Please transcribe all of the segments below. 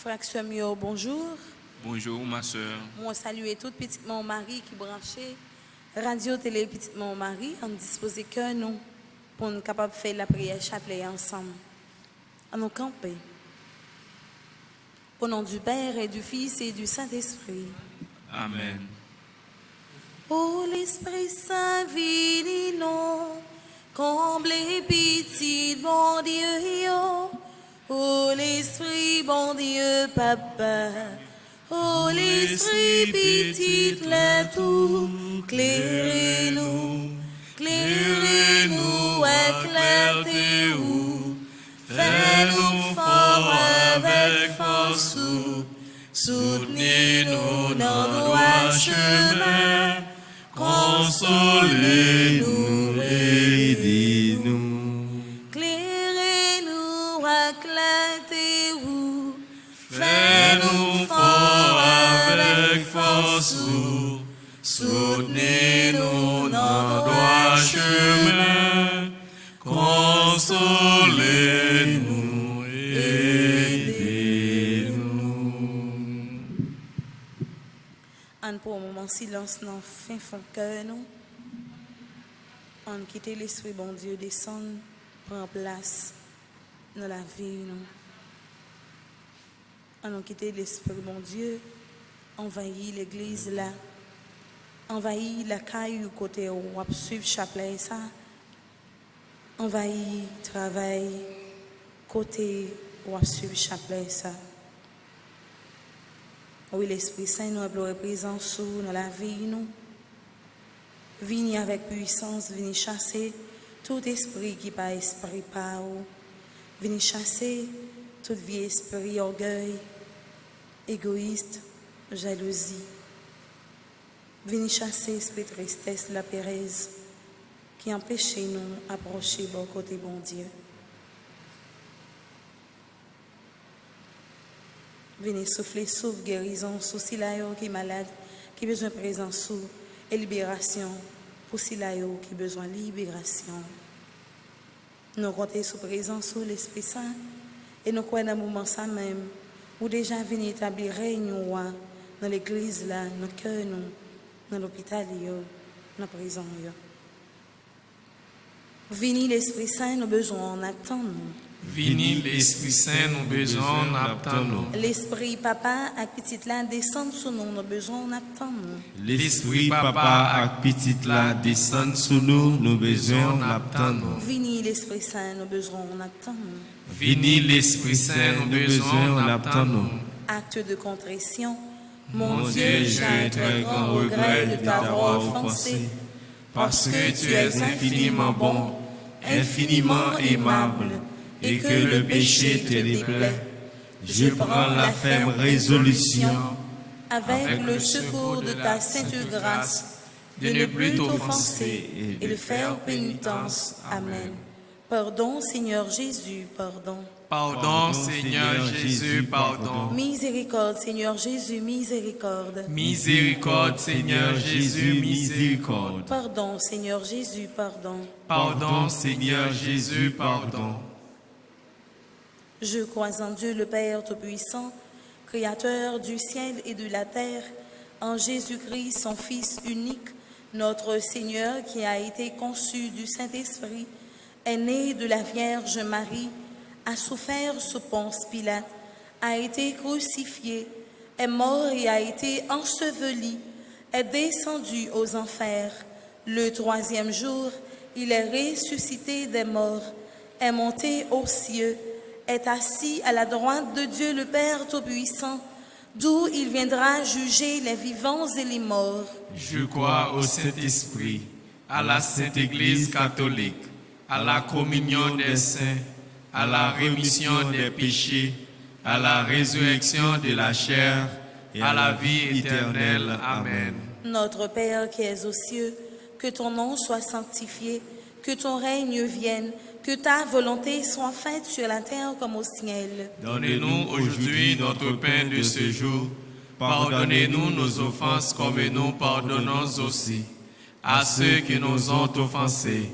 Frère Samuel, bonjour. Bonjour ma soeur. Moi saluer toute petite mon mari qui branché radio télé petite mon mari en disposer que nous pour nous capable faire la prière chapelet ensemble. À nous camper. Au nom du Père et du Fils et du Saint-Esprit. Amen. Oh l'Esprit Saint vini non, comblez petit bon Dieu yo. Oh l'Esprit bon Dieu Papa. Oh l'Esprit petit le tout, clairez-nous, clairez-nous, éclairez-nous, fais-nous fort avec force, soutenez-nous dans nos chemins, consolez-nous, aidez-nous, clairez-nous, éclairez-nous, fais-nous fort avec force, soutenez-nous dans nos droits chemins, consolez-nous, aidez-nous. En pour un moment silence dans fin fond cœur nous. On quitte l'esprit bon Dieu descendre, prend place dans la vie nous. On quitte l'esprit bon Dieu, envahit l'église là, envahit la caille côté où on suivre chapelet ça, envahit travail côté où on suivre chapelet ça. Oui, l'Esprit Saint nous a présent sous dans la vie nous. Venez avec puissance, venez chasser tout esprit qui pas esprit par vous. Venez chasser tout vieux esprit orgueil, égoïste, jalousie. Venez chasser l'esprit de tristesse, la pérèse, qui empêche nous d'approcher bon côté bon Dieu. Venez souffler souffle guérison sous Silayo qui est malade, qui a besoin de présence sous et libération pour Silayo qui a besoin de libération. Nous comptons sous présence sous l'Esprit Saint et nous croyons dans le moment ça même où déjà venir établir règne dans l'église là, dans le cœur nous, dans l'hôpital dans la prison. Venez l'Esprit Saint, nous besoin d'attendre. Vini l'Esprit Saint, nous besoin d'attendre. L'Esprit Papa ak petite là descend sous nous, nous besoin d'attendre. L'Esprit Papa ak petite là descend sous nous, nous besoin d'attendre. Vini l'Esprit Saint, nous besoin d'attendre. Vini l'Esprit Saint, nous besoin d'attendre. Acte de contrition. Mon Dieu, j'ai un très grand regret de t'avoir offensé, parce que tu es infiniment bon, infiniment aimable, et que le péché te déplaît. Je prends la ferme résolution, avec le secours de ta sainte grâce, de ne plus t'offenser et de faire pénitence. Amen. Pardon, Seigneur Jésus, pardon. Pardon, Seigneur Jésus, pardon. Miséricorde, Seigneur Jésus, miséricorde. Miséricorde, Seigneur Jésus, miséricorde. Pardon, Seigneur Jésus, pardon. Pardon, Seigneur Jésus, pardon. Je crois en Dieu le Père Tout-Puissant, Créateur du ciel et de la terre, en Jésus-Christ, son Fils unique, notre Seigneur, qui a été conçu du Saint-Esprit, est né de la Vierge Marie, a souffert sous Ponce Pilate, a été crucifié, est mort et a été enseveli, est descendu aux enfers. Le troisième jour, il est ressuscité des morts, est monté aux cieux, est assis à la droite de Dieu le Père Tout-Puissant, d'où il viendra juger les vivants et les morts. Je crois au Saint-Esprit, à la Sainte Église catholique, à la communion des saints, à la rémission des péchés, à la résurrection de la chair, et à la vie éternelle. Amen. Notre Père qui es aux cieux, que ton nom soit sanctifié, que ton règne vienne, que ta volonté soit faite sur la terre comme au ciel. Donnez-nous aujourd'hui notre pain de ce jour. Pardonnez-nous nos offenses comme nous pardonnons aussi à ceux qui nous ont offensés.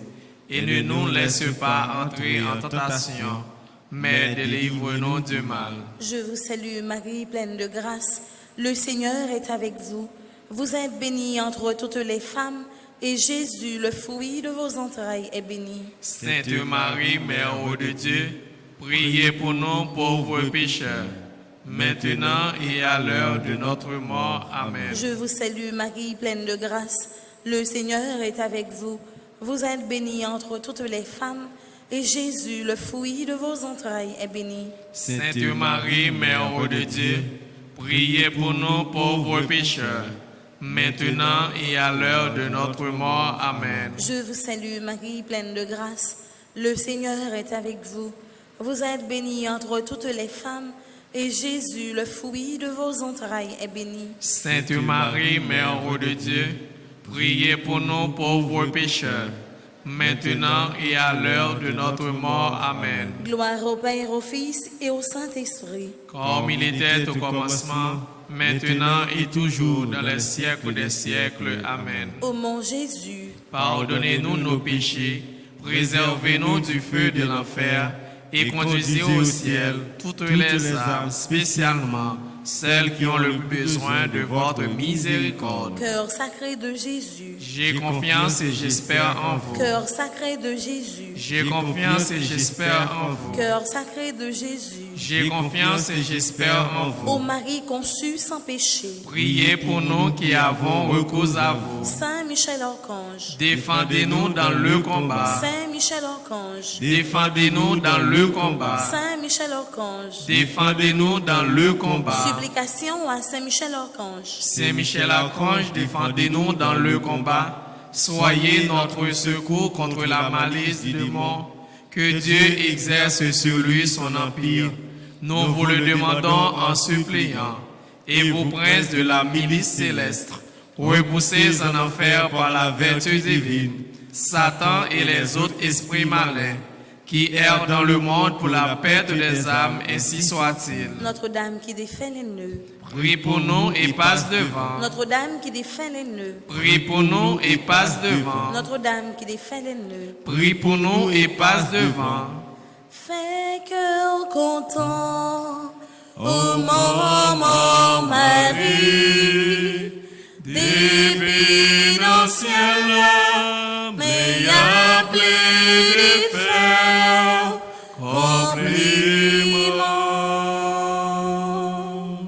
Et ne nous laisse pas entrer en tentation, mais délivre-nous du mal. Je vous salue Marie, pleine de grâce. Le Seigneur est avec vous. Vous êtes bénie entre toutes les femmes, et Jésus, le fruit de vos entrailles, est béni. Sainte Marie, Mère de Dieu, priez pour nous pauvres pécheurs, maintenant et à l'heure de notre mort. Amen. Je vous salue Marie, pleine de grâce. Le Seigneur est avec vous. Vous êtes bénie entre toutes les femmes, et Jésus, le fruit de vos entrailles, est béni. Sainte Marie, Mère de Dieu, priez pour nous pauvres pécheurs, maintenant et à l'heure de notre mort. Amen. Je vous salue Marie, pleine de grâce. Le Seigneur est avec vous. Vous êtes bénie entre toutes les femmes, et Jésus, le fruit de vos entrailles, est béni. Sainte Marie, Mère de Dieu, priez pour nous pauvres pécheurs, maintenant et à l'heure de notre mort. Amen. Gloire au Père, au Fils et au Saint-Esprit. Comme il était au commencement, maintenant et toujours, dans les siècles des siècles. Amen. Ô mon Jésus, Pardonnez-nous nos péchés, préservez-nous du feu de l'enfer, et conduisez au ciel toutes les âmes, spécialement celles qui ont le plus besoin de votre miséricorde. cœur sacré de Jésus, J'ai confiance et j'espère en vous. cœur sacré de Jésus, J'ai confiance et j'espère en vous. cœur sacré de Jésus, J'ai confiance et j'espère en ô vous. Marie conçue sans péché, Priez pour nous qui avons recours à vous. Saint Michel Archange, Défendez-nous dans le combat. Saint Michel Archange, Défendez-nous dans le combat. Saint Michel Archange, Défendez-nous dans le combat. supplication à Saint Michel Archange, Saint Michel Archange, défendez-nous dans le combat. Soyez notre secours contre la malice du démon. Que Dieu exerce sur lui son empire. Nous vous le demandons en suppliant. Et vous, princes de la milice céleste, repoussez en enfer par la vertu divine Satan et les autres esprits malins qui errent dans le monde pour la perte des âmes, ainsi soit-il. Notre-Dame qui défait les nœuds, Prie pour nous et passe devant. Notre-Dame qui défait les nœuds, Prie pour nous et passe devant. Notre-Dame qui défait les nœuds, Prie pour nous et passe devant. fais cœur content, ô maman Marie, depuis dans le ciel, mais y a plein de fer, compliment.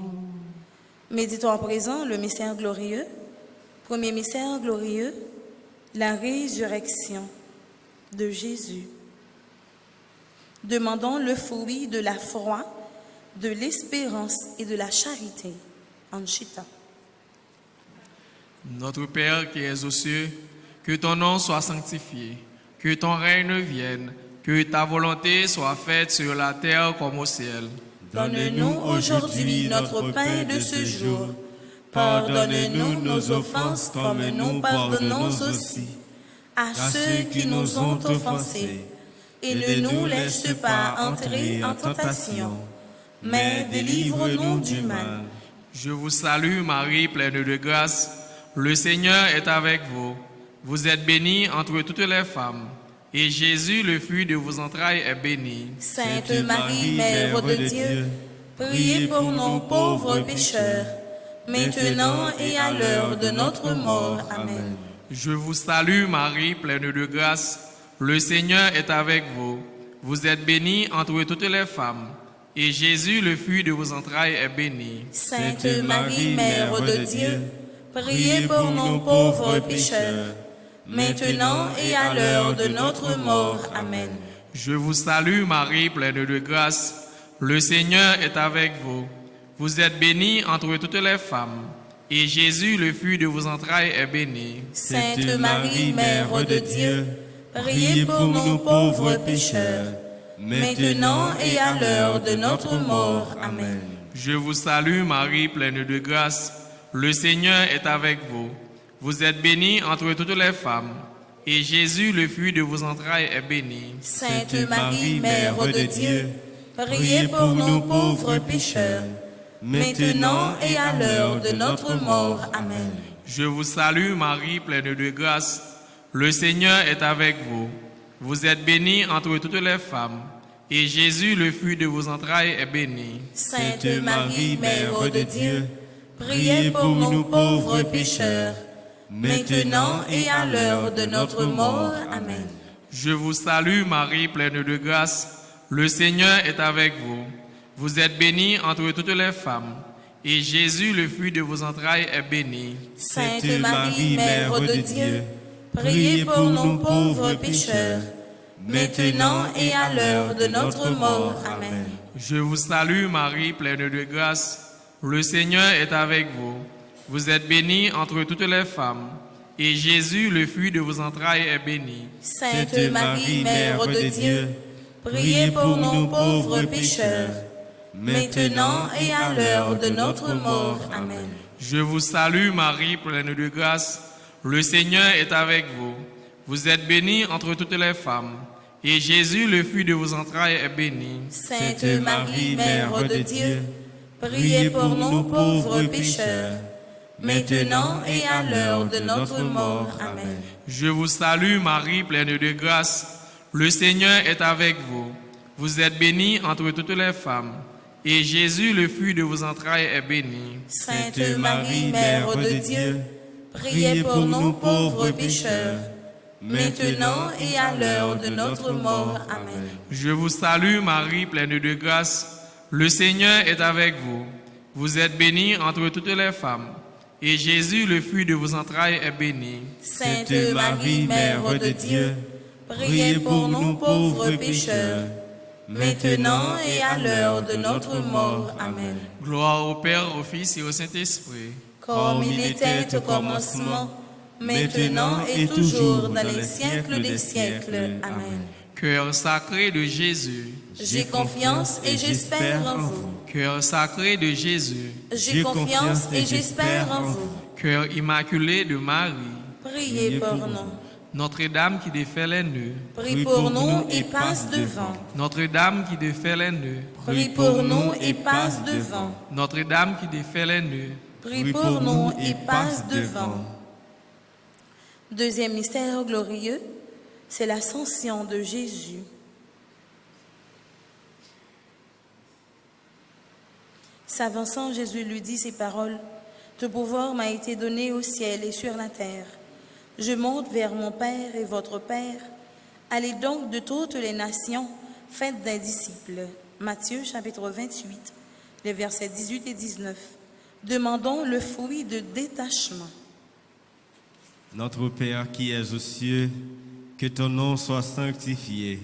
Méditons à présent le mystère glorieux. Premier mystère glorieux, la résurrection de Jésus. Demandons le fruit de la foi, de l'espérance et de la charité. Anchita. Notre Père qui es aux cieux, que ton nom soit sanctifié, que ton règne vienne, que ta volonté soit faite sur la terre comme au ciel. Donne-nous aujourd'hui notre pain de ce jour. Pardonne-nous nos offenses comme nous pardonnons aussi à ceux qui nous ont offensés. Et ne nous laisse pas entrer en tentation, mais délivre-nous du mal. Je vous salue Marie, pleine de grâce. Le Seigneur est avec vous. Vous êtes bénie entre toutes les femmes. Et Jésus, le fruit de vos entrailles, est béni. Sainte Marie, Mère de Dieu, priez pour nos pauvres pécheurs, maintenant et à l'heure de notre mort. Amen. Je vous salue Marie, pleine de grâce. Le Seigneur est avec vous. Vous êtes bénie entre toutes les femmes. Et Jésus, le fruit de vos entrailles, est béni. Sainte Marie, Mère de Dieu, priez pour nos pauvres pécheurs, maintenant et à l'heure de notre mort. Amen. Je vous salue Marie, pleine de grâce. Le Seigneur est avec vous. Vous êtes bénie entre toutes les femmes. Et Jésus, le fruit de vos entrailles, est béni. Sainte Marie, Mère de Dieu, priez pour nos pauvres pécheurs, maintenant et à l'heure de notre mort. Amen. Je vous salue Marie, pleine de grâce. Le Seigneur est avec vous. Vous êtes bénie entre toutes les femmes. Et Jésus, le fruit de vos entrailles, est béni. Sainte Marie, Mère de Dieu, priez pour nos pauvres pécheurs, maintenant et à l'heure de notre mort. Amen. Je vous salue Marie, pleine de grâce. Le Seigneur est avec vous. Vous êtes bénie entre toutes les femmes. et Jésus, le fruit de vos entrailles, est béni. Sainte Marie, Mère de Dieu, priez pour nous pauvres pécheurs, maintenant et à l'heure de notre mort. Amen. Je vous salue Marie, pleine de grâce, le Seigneur est avec vous. Vous êtes bénie entre toutes les femmes, et Jésus, le fruit de vos entrailles, est béni. Sainte Marie, Mère de Dieu, priez pour nous pauvres pécheurs, maintenant et à l'heure de notre mort. Amen. Je vous salue Marie, pleine de grâce, le Seigneur est avec vous. Vous êtes bénie entre toutes les femmes, et Jésus, le fruit de vos entrailles, est béni. Sainte Marie, Mère de Dieu, priez pour nous pauvres pécheurs, maintenant et à l'heure de notre mort. Amen. Je vous salue Marie, pleine de grâce, le Seigneur est avec vous. Vous êtes bénie entre toutes les femmes, et Jésus, le fruit de vos entrailles, est béni. Sainte Marie, Mère de Dieu, priez pour nous pauvres pécheurs, maintenant et à l'heure de notre mort. Amen. Je vous salue Marie, pleine de grâce, le Seigneur est avec vous. Vous êtes bénie entre toutes les femmes, et Jésus, le fruit de vos entrailles, est béni. Sainte Marie, Mère de Dieu, priez pour nous pauvres pécheurs, maintenant et à l'heure de notre mort. Amen. Je vous salue Marie, pleine de grâce, le Seigneur est avec vous. Vous êtes bénie entre toutes les femmes, et Jésus, le fruit de vos entrailles, est béni. Sainte Marie, Mère de Dieu, priez pour nous pauvres pécheurs, maintenant et à l'heure de notre mort. Amen. Gloire au Père, au Fils et au Saint-Esprit. Comme il était au commencement, maintenant et toujours dans les siècles des siècles. Amen. Cœur sacré de Jésus, J'ai confiance et j'espère en vous. cœur sacré de Jésus, J'ai confiance et j'espère en vous. cœur immaculé de Marie, Priez pour nous. Notre-Dame qui défait les nœuds, Prie pour nous et passe devant. Notre-Dame qui défait les nœuds, Prie pour nous et passe devant. Notre-Dame qui défait les nœuds, Prie pour nous et passe devant. Deuxième mystère glorieux, c'est l'ascension de Jésus. S'avançant, Jésus lui dit ces paroles: « Tout pouvoir m'a été donné au ciel et sur la terre. Je monte vers mon Père et votre Père. Allez donc de toutes les nations, faites des disciples. » Matthieu chapitre 28, les versets 18 et 19. Demandons le fruit de détachement. Notre Père qui es aux cieux, que ton nom soit sanctifié,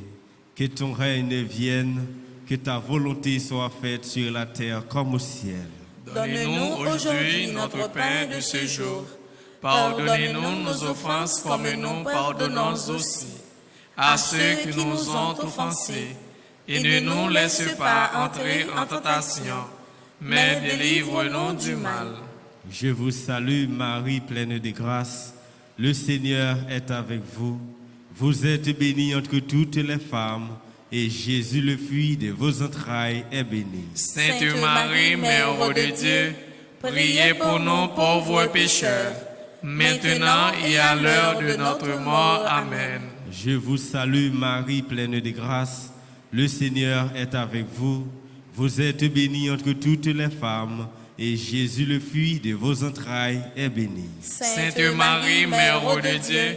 que ton règne vienne, que ta volonté soit faite sur la terre comme au ciel. Donne-nous aujourd'hui notre pain de ce jour. Pardonnez-nous nos offenses comme nous pardonnons aussi à ceux qui nous ont offensés. Et ne nous laisse pas entrer en tentation, mais délivre-nous du mal. Je vous salue Marie, pleine de grâce. Le Seigneur est avec vous. Vous êtes bénie entre toutes les femmes, et Jésus, le fruit de vos entrailles, est béni. Sainte Marie, Mère de Dieu, priez pour nous pauvres pécheurs, maintenant et à l'heure de notre mort. Amen. Je vous salue Marie, pleine de grâce. Le Seigneur est avec vous. Vous êtes bénie entre toutes les femmes, et Jésus, le fruit de vos entrailles, est béni. Sainte Marie, Mère de Dieu,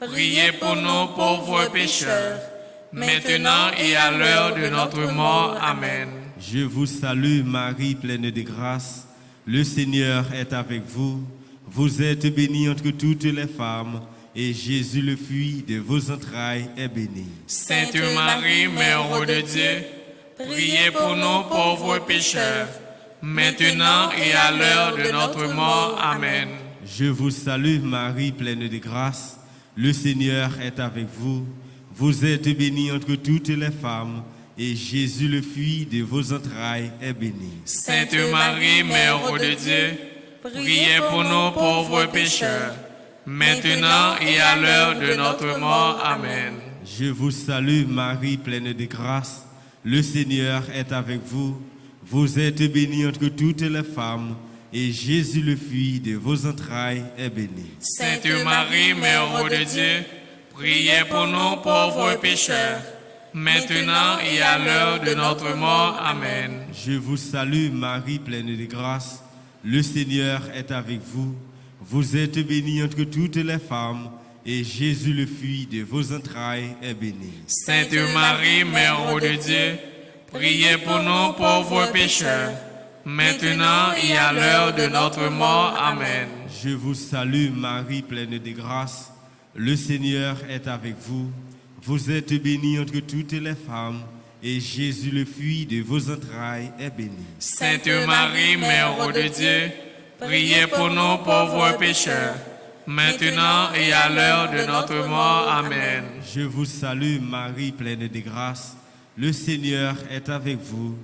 priez pour nous pauvres pécheurs, maintenant et à l'heure de notre mort. Amen. Je vous salue Marie, pleine de grâce. Le Seigneur est avec vous. Vous êtes bénie entre toutes les femmes, et Jésus, le fruit de vos entrailles, est béni. Sainte Marie, Mère de Dieu, priez pour nous pauvres pécheurs, maintenant et à l'heure de notre mort. Amen. Je vous salue Marie, pleine de grâce. Le Seigneur est avec vous. Vous êtes bénie entre toutes les femmes, et Jésus, le fruit de vos entrailles, est béni. Sainte Marie, Mère de Dieu, priez pour nous pauvres pécheurs, maintenant et à l'heure de notre mort. Amen. Je vous salue Marie, pleine de grâce. Le Seigneur est avec vous. Vous êtes bénie entre toutes les femmes, et Jésus, le fruit de vos entrailles, est béni. Sainte Marie, Mère de Dieu, priez pour nous pauvres pécheurs, maintenant et à l'heure de notre mort. Amen. Je vous salue Marie, pleine de grâce. Le Seigneur est avec vous. Vous êtes bénie entre toutes les femmes, et Jésus, le fruit de vos entrailles, est béni. Sainte Marie, Mère de Dieu, priez pour nous pauvres pécheurs, maintenant et à l'heure de notre mort. Amen. Je vous salue Marie, pleine de grâce. Le Seigneur est avec vous. Vous êtes bénie entre toutes les femmes, et Jésus, le fruit de vos entrailles, est béni. Sainte Marie, Mère de Dieu, priez pour nous pauvres pécheurs, maintenant et à l'heure de notre mort. Amen. Je vous salue Marie, pleine de grâce. Le Seigneur est avec vous.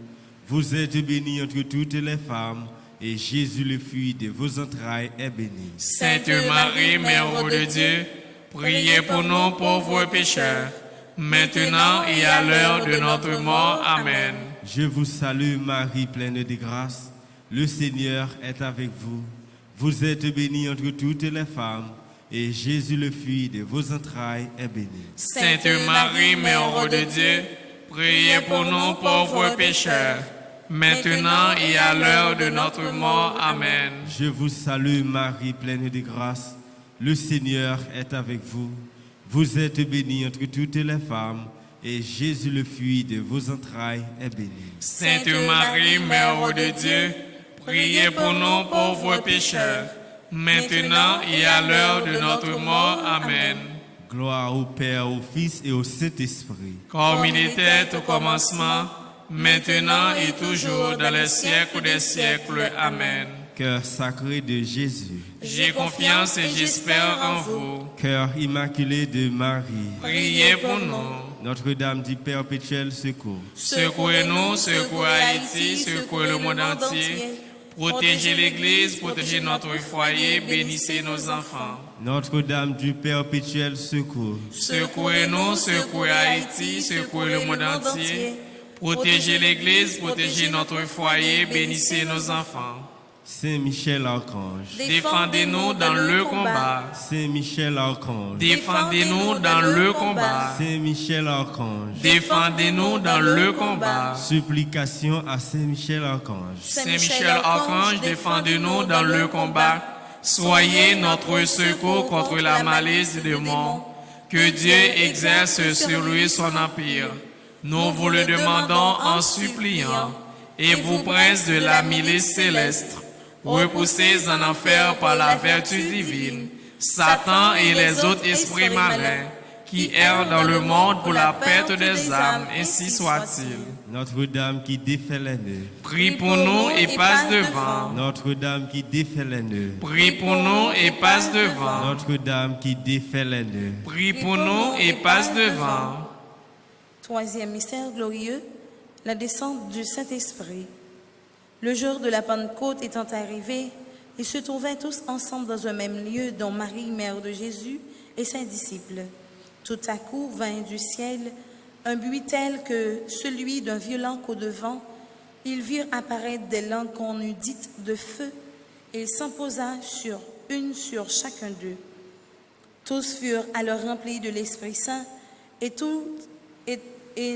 Vous êtes bénie entre toutes les femmes, et Jésus, le fruit de vos entrailles, est béni. Sainte Marie, Mère de Dieu, priez pour nous pauvres pécheurs, maintenant et à l'heure de notre mort. Amen. Je vous salue Marie, pleine de grâce. Le Seigneur est avec vous. Vous êtes bénie entre toutes les femmes, et Jésus, le fruit de vos entrailles, est béni. Sainte Marie, Mère de Dieu, priez pour nous pauvres pécheurs, maintenant et à l'heure de notre mort. Amen. Je vous salue Marie, pleine de grâce. Le Seigneur est avec vous. Vous êtes bénie entre toutes les femmes, et Jésus, le fruit de vos entrailles, est béni. Sainte Marie, Mère de Dieu, priez pour nous pauvres pécheurs, maintenant et à l'heure de notre mort. Amen. Gloire au Père, au Fils et au Saint-Esprit. Comme il était au commencement, maintenant et toujours, dans les siècles des siècles. Amen. Cœur sacré de Jésus, J'ai confiance et j'espère en vous. cœur immaculé de Marie, Priez pour nous. Notre-Dame du perpétuel secours, Secouez-nous, secouez Haïti, secouez le monde entier. Protégez l'Église, protégez notre foyer, bénissez nos enfants. Notre-Dame du perpétuel secours, Secouez-nous, secouez Haïti, secouez le monde entier. Protégez l'Église, protégez notre foyer, bénissez nos enfants. Saint Michel Archange, Défendez-nous dans le combat. Saint Michel Archange, Défendez-nous dans le combat. Saint Michel Archange, Défendez-nous dans le combat. supplication à Saint Michel Archange. Saint Michel Archange, défendez-nous dans le combat. Soyez notre secours contre la malice du démon. Que Dieu exerce sur lui son empire. Nous vous le demandons en suppliant. Et vous, princes de la milice céleste, repoussés en enfer par la vertu divine, Satan et les autres esprits malins qui errent dans le monde pour la perte des âmes, ainsi soit-il. Notre-Dame qui défait les nœuds, Prie pour nous et passe devant. Notre-Dame qui défait les nœuds, Prie pour nous et passe devant. Notre-Dame qui défait les nœuds. Prie pour nous et passe devant. Troisième mystère glorieux, la descente du Saint-Esprit. Le jour de la Pentecôte étant arrivé, ils se trouvaient tous ensemble dans un même lieu, dont Marie, mère de Jésus, et ses disciples. Tout à coup vint du ciel un bruit tel que celui d'un violent coup de vent. Ils virent apparaître des langues qu'on eût dites de feu, et il s'en posa sur chacun d'eux. Tous furent alors remplis de l'Esprit Saint, et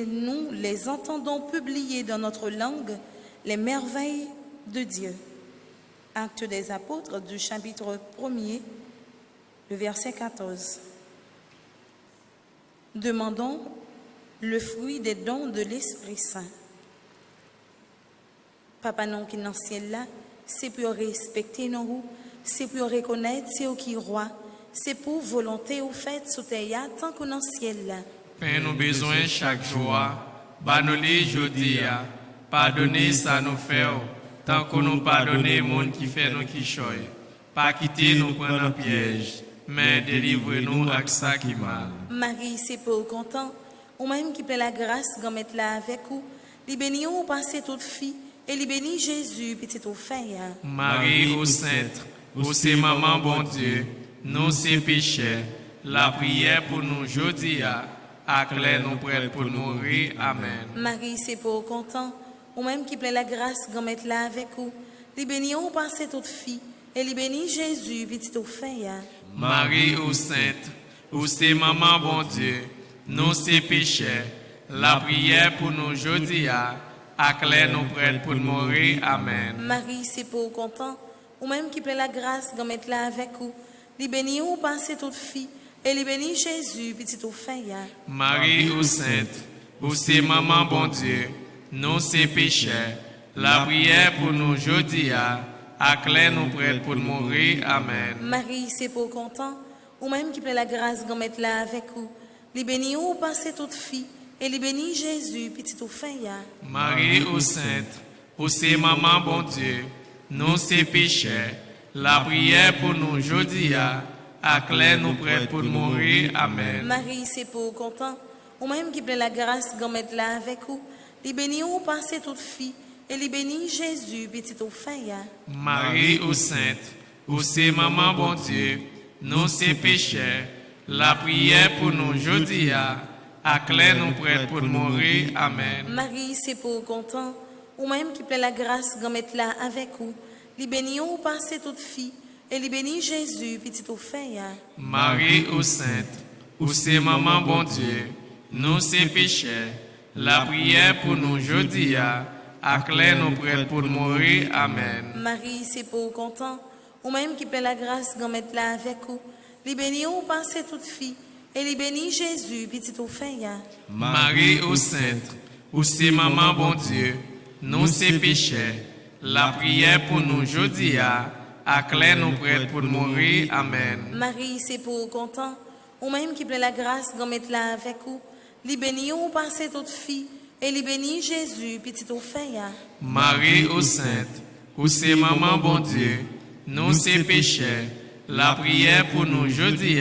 nous les entendons publier dans notre langue les merveilles de Dieu. Actes des Apôtres du chapitre 1er, le verset 14. Demandons le fruit des dons de l'Esprit Saint. Papa non qui dans le ciel là, c'est pour respecter nous, c'est pour reconnaître c'est au qui roi, c'est pour volonté ou fait sous terre tant qu'on dans le ciel là. Père, nous besoin chaque jour. Banoli jodia. Pardonnez ça nous fait. Tant que nous pardonnez monde qui fait nous qui choy. Pas quitter nous prendre un piège. Mais délivrez-nous avec ça qui mal. Marie, c'est pour content, ou même qui plaît la grâce, grand mettre là avec vous. Li béni ou passez toute fille, et li béni Jésus, petit au fin. Marie, ô sainte, ô c'est maman bon Dieu, nous c'est péchés. La prière pour nous jodi à clair nous prêts pour nous mourir. Amen. Marie, c'est pour content, ou même qui plaît la grâce, grand mettre là avec vous. Li béni ou passez toute fille, et li béni Jésus, petit au fin. Marie, ô sainte, ô c'est maman bon Dieu, nous c'est péchés. la prière pour nous aujourd'hui, acclare nous prêts pour mourir. Amen. Marie, c'est pour content, ou même qui plaît la grâce, de mettre là avec vous. Li béni ou passez toute fille, et li béni Jésus, petit ou fin ya. Marie ou sainte, ou c'est maman bon Dieu, nous c'est pécheurs, la prière pour nous aujourd'hui, acclare nous prêts pour mourir. Amen. Marie, c'est pour content, ou même qui plaît la grâce, de mettre là avec vous. Li béni ou passez toute fille, et li béni Jésus, petit ou fin ya. Marie ou sainte, ou c'est maman bon Dieu, nous c'est pécheurs, la prière pour nous aujourd'hui, acclare nous prêts pour mourir. Amen. Marie, c'est pour content, ou même qui plaît la grâce, de mettre là avec vous. Li béni ou passez toute fille, et li béni Jésus, petit ou fin ya. Marie ou sainte, ou c'est maman bon Dieu, nous c'est pécheurs, la prière pour nous aujourd'hui, acclare nous prêts pour mourir. Amen. Marie, c'est pour content, ou même qui plaît la grâce, de mettre là avec vous. Li béni ou passez toute fille, et li béni Jésus, petit ou fin ya. Marie ou sainte, ou c'est maman bon Dieu, nous c'est pécheurs, la prière pour nous aujourd'hui, acclare nous prêts pour mourir. Amen. Marie, c'est pour content, ou même qui plaît la grâce, de mettre là avec vous. Li béni ou passez toute fille, et li béni Jésus, petit ou fin ya. Marie ou sainte, ou c'est maman bon Dieu, nous c'est pécheurs, la prière pour nous aujourd'hui, acclare nous prêts pour mourir. Amen. Marie, c'est pour content, ou même qui plaît la grâce, de mettre là avec vous. Li béni ou passez toute fille, et li béni Jésus, petit ou fin ya. Marie ou sainte, ou c'est maman bon Dieu, nous c'est pécheurs, la prière pour nous aujourd'hui,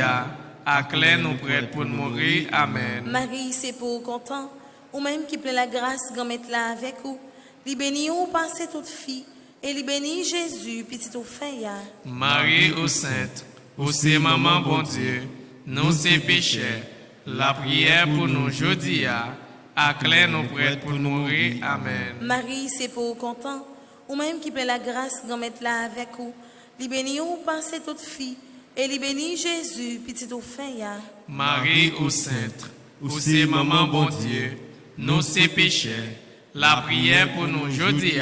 acclare nous prêts pour mourir. Amen. Marie, c'est pour content, ou même qui plaît la grâce, de mettre là avec vous. Li béni ou passez toute fille, et li béni Jésus, petit ou fin ya. Marie ou sainte, ou c'est maman bon Dieu, nous c'est pécheurs, la prière pour nous aujourd'hui, acclare nous prêts pour mourir. Amen. Marie, c'est pour content, ou même qui plaît la grâce, de mettre là avec vous. Li béni ou passez toute fille, et li béni Jésus, petit ou fin ya. Marie ou sainte, ou c'est maman bon Dieu, nous c'est pécheurs, la prière pour nous aujourd'hui,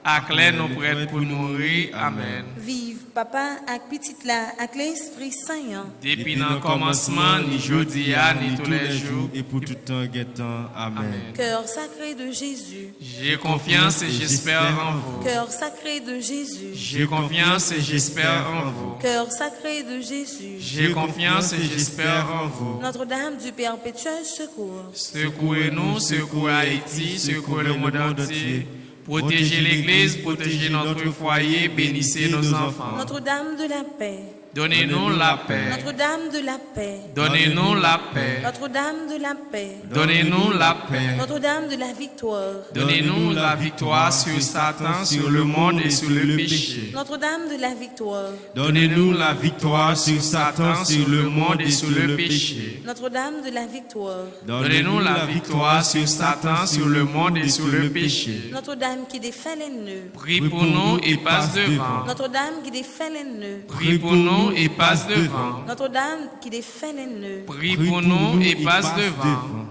acclare nous prêts pour mourir. Amen. Vive papa ak petite là, ak l'Esprit Saint. Depuis le commencement, ni aujourd'hui, ni tous les jours, et pour tout temps, guettant. Amen. Cœur sacré de Jésus, j'ai confiance et j'espère en vous. cœur sacré de Jésus, J'ai confiance et j'espère en vous. cœur sacré de Jésus. J'ai confiance et j'espère en vous. Notre-Dame du perpétuel secours, Secourez-nous, secourez Haïti, secourez le monde entier. Protégez l'Église, protégez notre foyer, bénissez nos enfants. Notre-Dame de la paix, Donnez-nous la paix. Notre-Dame de la paix, Donnez-nous la paix. Notre-Dame de la paix, Donnez-nous la paix. Notre-Dame de la victoire, Donnez-nous la victoire sur Satan, sur le monde et sur le péché. Notre-Dame de la victoire, Donnez-nous la victoire sur Satan, sur le monde et sur le péché. Notre-Dame de la victoire, Donnez-nous la victoire sur Satan, sur le monde et sur le péché. Notre-Dame qui défait les nœuds, Prie pour nous et passe devant. Notre-Dame qui défait les nœuds, Prie pour nous et passe devant. Notre-Dame qui défait les nœuds. Prie pour nous et passe devant.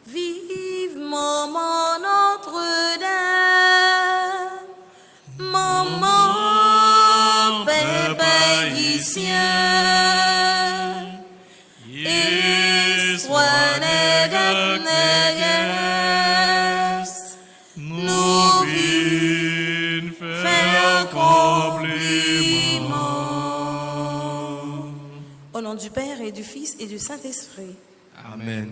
Vive maman Notre-Dame, maman Père Païtien, et soignez Gatnegas, nous vînes faire compliment. Au nom du Père et du Fils et du Saint-Esprit. Amen.